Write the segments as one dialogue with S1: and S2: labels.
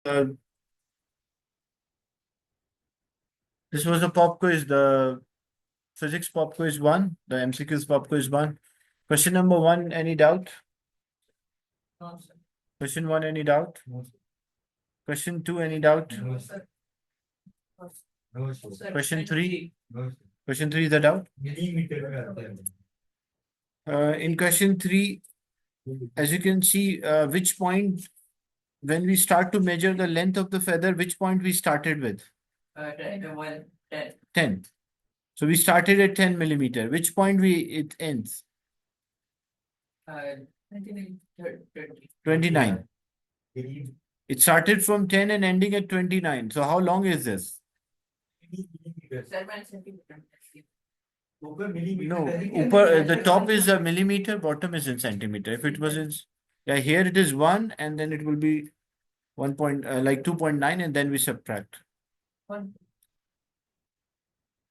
S1: This was a pop quiz, the physics pop quiz 1, the MCQs pop quiz 1. Question number 1, any doubt?
S2: No, sir.
S1: Question 1, any doubt?
S2: No, sir.
S1: Question 2, any doubt?
S2: No, sir. No, sir.
S1: Question 3?
S2: No, sir.
S1: Question 3 is a doubt.
S2: Millimeter.
S1: In question 3, as you can see, which point, when we start to measure the length of the feather, which point we started with?
S2: 10.
S1: 10. So we started at 10 millimeter. Which point it ends? 29. It started from 10 and ending at 29. So how long is this?
S2: 7 centimeters.
S1: No, the top is a millimeter, bottom is in centimeter. If it was in, yeah, here it is 1 and then it will be 1 point, like 2.9 and then we subtract.
S2: 1.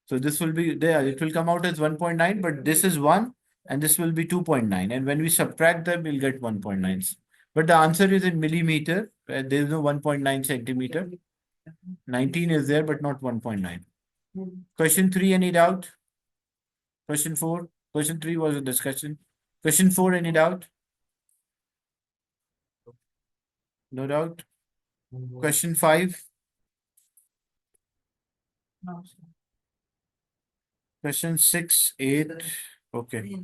S1: So this will be there, it will come out as 1.9, but this is 1 and this will be 2.9. And when we subtract them, we'll get 1.9. But the answer is in millimeter. There is no 1.9 centimeter. 19 is there, but not 1.9. Question 3, any doubt? Question 4. Question 3 was a discussion. Question 4, any doubt? No doubt. Question 5.
S2: No, sir.
S1: Question 6, 8. Okay.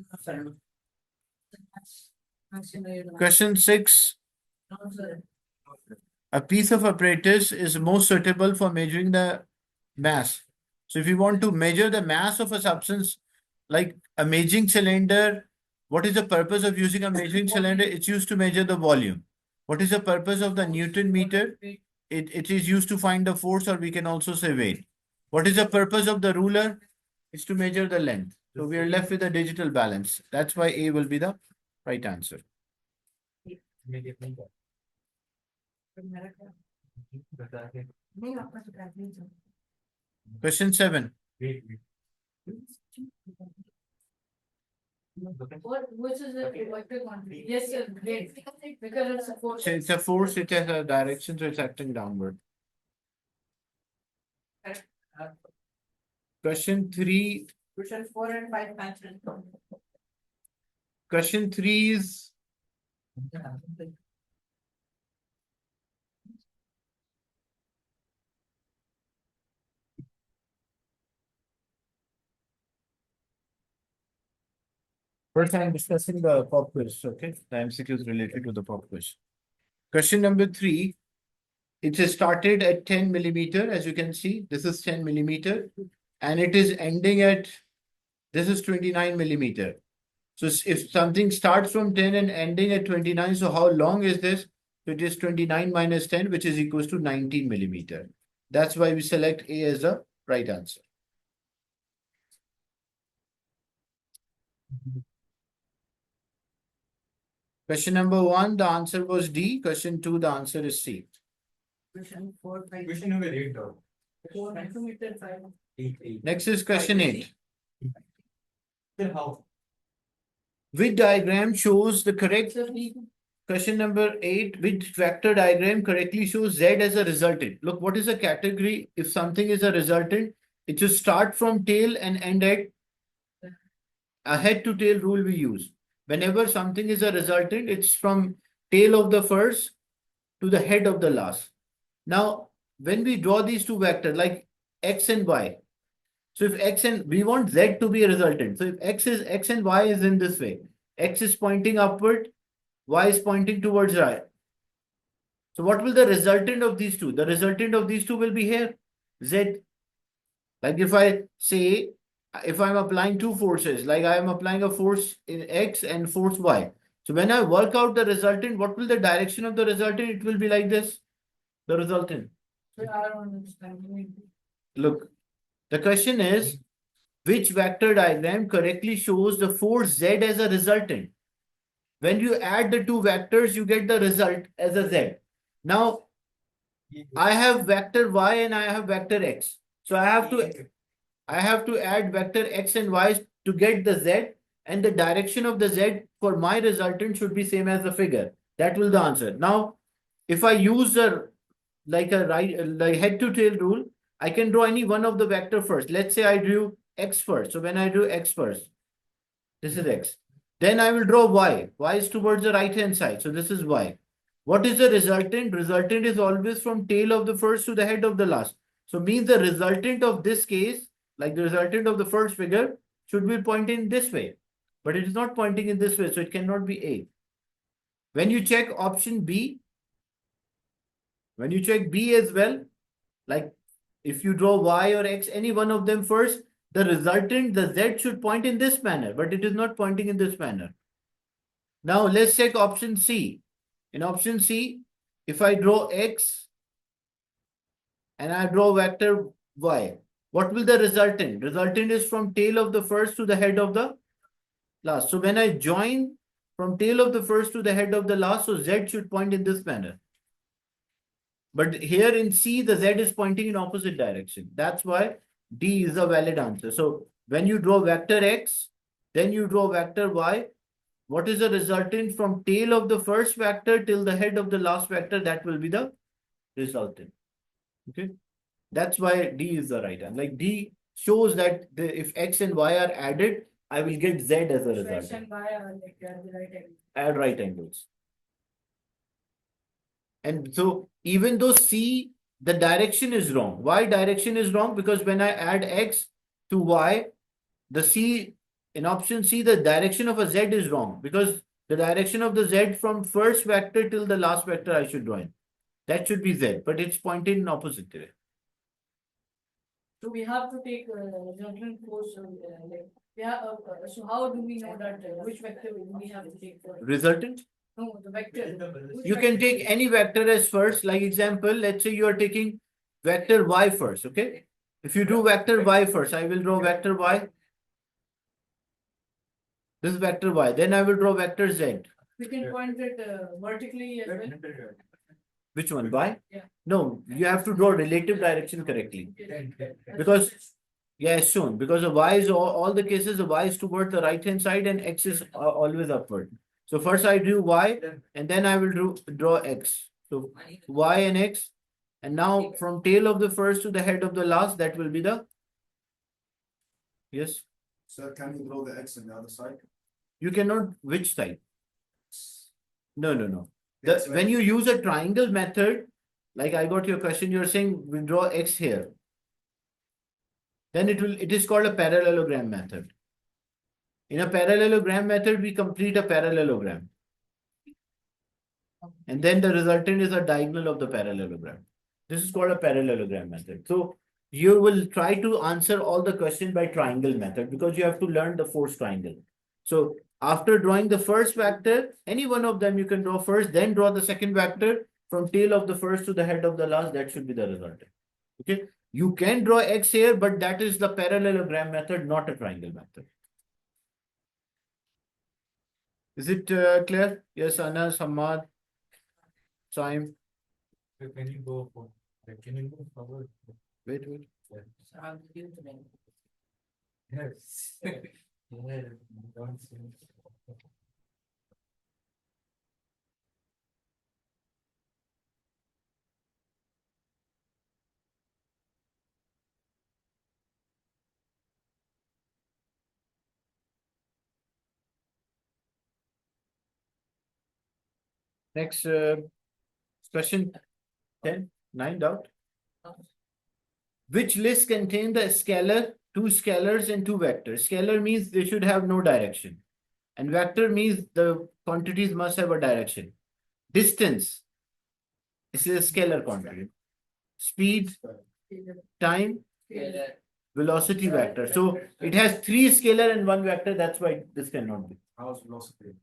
S1: Question 6.
S2: No, sir.
S1: A piece of apparatus is most suitable for measuring the mass. So if you want to measure the mass of a substance, like a measuring cylinder, what is the purpose of using a measuring cylinder? It's used to measure the volume. What is the purpose of the Newton meter? It is used to find the force, or we can also say weight. What is the purpose of the ruler? It's to measure the length. So we are left with a digital balance. That's why A will be the right answer. Question 7.
S2: Which is the vector quantity? Yes, sir. Great. Because it's a force.
S1: So it's a force, it has a direction, so it's acting downward. Question 3.
S2: Question 4 and 5 answers.
S1: Question 3 is first I'm discussing the pop quiz, okay? The MCQs related to the pop quiz. Question number 3. It is started at 10 millimeter, as you can see. This is 10 millimeter, and it is ending at, this is 29 millimeter. So if something starts from 10 and ending at 29, so how long is this? So it is 29 minus 10, which is equals to 19 millimeter. That's why we select A as the right answer. Question number 1, the answer was D. Question 2, the answer is C.
S2: Question 4, 5.
S3: Question number 8 though.
S2: 4 centimeter 5.
S3: 8.
S1: Next is question 8.
S3: Then how?
S1: Which diagram shows the correct? Question number 8, which vector diagram correctly shows Z as a resultant? Look, what is a category? If something is a resultant, it should start from tail and end at a head to tail rule we use. Whenever something is a resultant, it's from tail of the first to the head of the last. Now, when we draw these two vectors like X and Y, so if X and we want Z to be a resultant. So if X and Y is in this way, X is pointing upward, Y is pointing towards right. So what will the resultant of these two? The resultant of these two will be here, Z. Like if I say, if I'm applying two forces, like I am applying a force in X and force Y. So when I work out the resultant, what will the direction of the resultant? It will be like this, the resultant.
S2: So I don't understand.
S1: Look, the question is, which vector diagram correctly shows the force Z as a resultant? When you add the two vectors, you get the result as a Z. Now, I have vector Y and I have vector X. So I have to add vector X and Y to get the Z, and the direction of the Z for my resultant should be same as the figure. That will the answer. Now, if I use the like a like head to tail rule, I can draw any one of the vector first. Let's say I drew x first. So when I do x first, this is x. Then I will draw y. Y is towards the right hand side. So this is y. What is the resultant? Resultant is always from tail of the first to the head of the last. So means the resultant of this case, like the resultant of the first figure, should be pointing this way. But it is not pointing in this way, so it cannot be A. When you check option B, when you check B as well, like if you draw y or x, any one of them first, the resultant, the z should point in this manner, but it is not pointing in this manner. Now let's check option C. In option C, if I draw x and I draw vector y, what will the resultant? Resultant is from tail of the first to the head of the last. So when I join from tail of the first to the head of the last, so z should point in this manner. But here in C, the z is pointing in opposite direction. That's why D is a valid answer. So when you draw vector x, then you draw vector y. What is the resultant from tail of the first vector till the head of the last vector? That will be the resultant. Okay. That's why D is the right answer. Like D shows that if x and y are added, I will get z as a
S2: X
S1: result.
S2: and Y are like at the right angle.
S1: Add right angles. And so even though C, the direction is wrong. Why direction is wrong? Because when I add x to y, the C, in option C, the direction of a z is wrong. Because the direction of the z from first vector till the last vector I should draw in. That should be z, but it's pointed in opposite direction.
S2: So we have to take resultant force, like, yeah, so how do we know that which vector we have to take first?
S1: Resultant?
S2: No, the vector. Which
S1: You can
S2: vector?
S1: take any vector as first. Like example, let's say you are taking vector y first, okay? If you do vector y first, I will draw vector y. This is vector y. Then I will draw vector z.
S2: We can point it vertically as well.
S1: Which one? Y?
S2: Yeah.
S1: No, you have to draw relative direction correctly. Because as shown, because the y is all the cases, the y is toward the right hand side and x is always upward. So first I do y and then I will draw x. So y and x, and now from tail of the first to the head of the last, that will be the, yes.
S4: So can you draw the X on the other side?
S1: You cannot, which side? No.
S4: Yes,
S1: When you use a triangle method, like I got your question, you're saying we draw x here. Then it is called a parallelogram method. In a parallelogram method, we complete a parallelogram. And then the resultant is a diagonal of the parallelogram. This is called a parallelogram method. So you will try to answer all the questions by triangle method because you have to learn the force triangle. So after drawing the first vector, any one of them you can draw first, then draw the second vector from tail of the first to the head of the last. That should be the resultant. Okay. You can draw x here, but that is the parallelogram method, not a triangle method. Is it clear? Yes, Anas, Hamad, Saim.
S3: Can you go for, can you go forward?
S1: Wait.
S3: Yes. Yeah, don't say.
S1: Next question 10, 9 doubt. Which list contain the scalar, two scalars and two vectors? Scalar means they should have no direction. And vector means the quantities must have a direction. Distance. This is a scalar quantity. Speed, time, velocity vector. So it has three scalar and one vector. That's why this cannot be.
S4: How's velocity?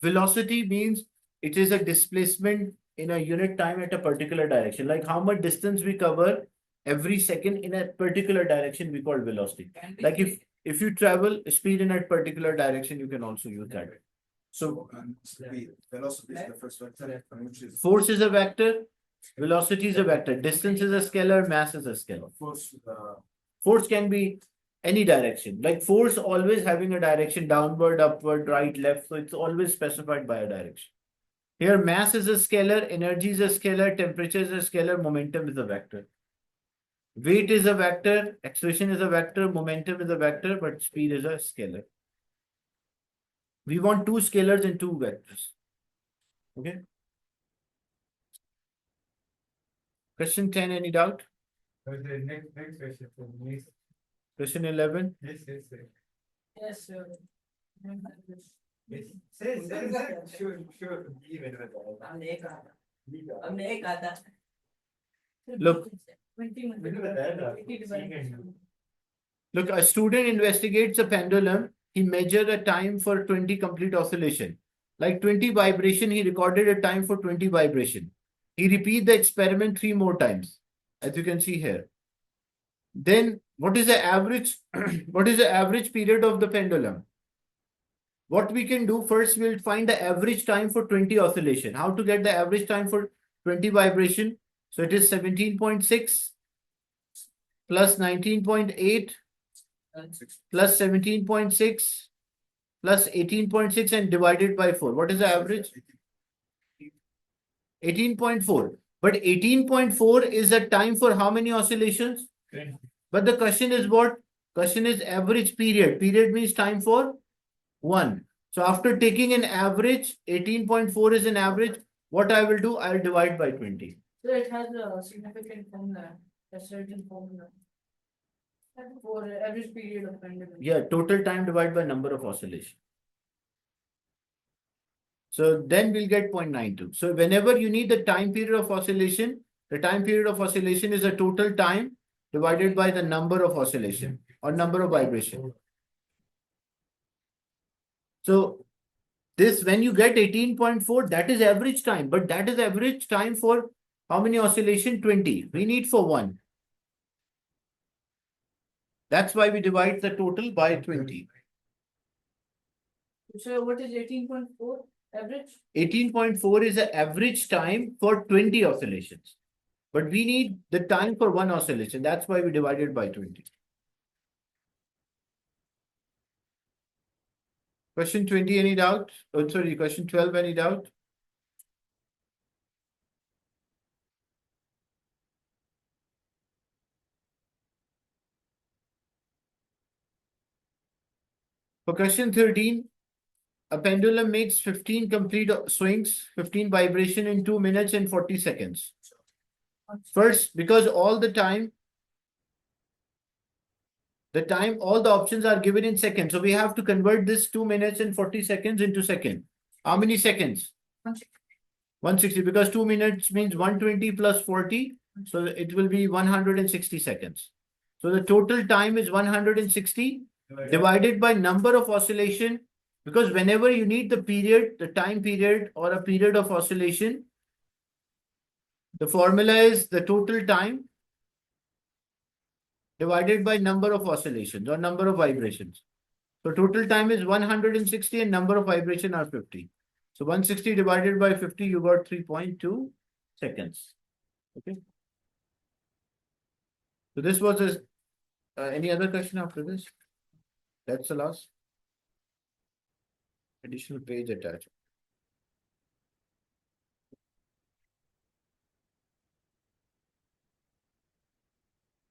S1: Velocity means it is a displacement in a unit time at a particular direction. Like how much distance we cover every second in a particular direction, we call velocity. Like if you travel speed in a particular direction, you can also use that. So
S4: Velocity is the first vector, and which is
S1: force is a vector, velocity is a vector, distance is a scalar, mass is a scalar. Force can be any direction. Like force always having a direction, downward, upward, right, left. So it's always specified by a direction. Here mass is a scalar, energy is a scalar, temperature is a scalar, momentum is a vector. Weight is a vector, acceleration is a vector, momentum is a vector, but speed is a scalar. We want two scalars and two vectors. Okay. Question 10, any doubt?
S3: Okay, next question for me.
S1: Question 11.
S3: Yes, yes, yes.
S2: Yes, sir.
S3: Yes. Say, sure. Even with all.
S2: हमने एक आता
S1: Look.
S2: 20
S1: Look, a student investigates a pendulum. He measured a time for 20 complete oscillation. Like 20 vibration, he recorded a time for 20 vibration. He repeat the experiment 3 more times, as you can see here. Then what is the average? What is the average period of the pendulum? What we can do first, we'll find the average time for 20 oscillation. How to get the average time for 20 vibration? So it is 17.6 plus 19.8 plus 17.6 plus 18.6 and divided by 4. What is the average? 18.4. But 18.4 is the time for how many oscillations? But the question is what? Question is average period. Period means time for 1. So after taking an average, 18.4 is an average. What I will do, I will divide by 20.
S2: So it has a significant formula, a certain formula. For average period of pendulum.
S1: Yeah, total time divided by number of oscillation. So then we'll get 0.92. So whenever you need the time period of oscillation, the time period of oscillation is the total time divided by the number of oscillation or number of vibration. So this, when you get 18.4, that is average time, but that is average time for how many oscillation? 20. We need for 1. That's why we divide the total by 20.
S2: So what is 18.4 average?
S1: 18.4 is the average time for 20 oscillations. But we need the time for 1 oscillation. That's why we divided by 20. Question 20, any doubt? Oh, sorry, question 12, any doubt? For question 13, a pendulum makes 15 complete swings, 15 vibration in 2 minutes and 40 seconds. First, because all the time, all the options are given in seconds. So we have to convert this 2 minutes and 40 seconds into second. How many seconds? 160, because 2 minutes means 120 plus 40. So it will be 160 seconds. So the total time is 160 divided by number of oscillation, because whenever you need the period, the time period or a period of oscillation, the formula is the total time divided by number of oscillations or number of vibrations. So total time is 160 and number of vibration are 50. So 160 divided by 50, you got 3.2 seconds. Okay. So this was any other question after this? That's the last. Additional page attached.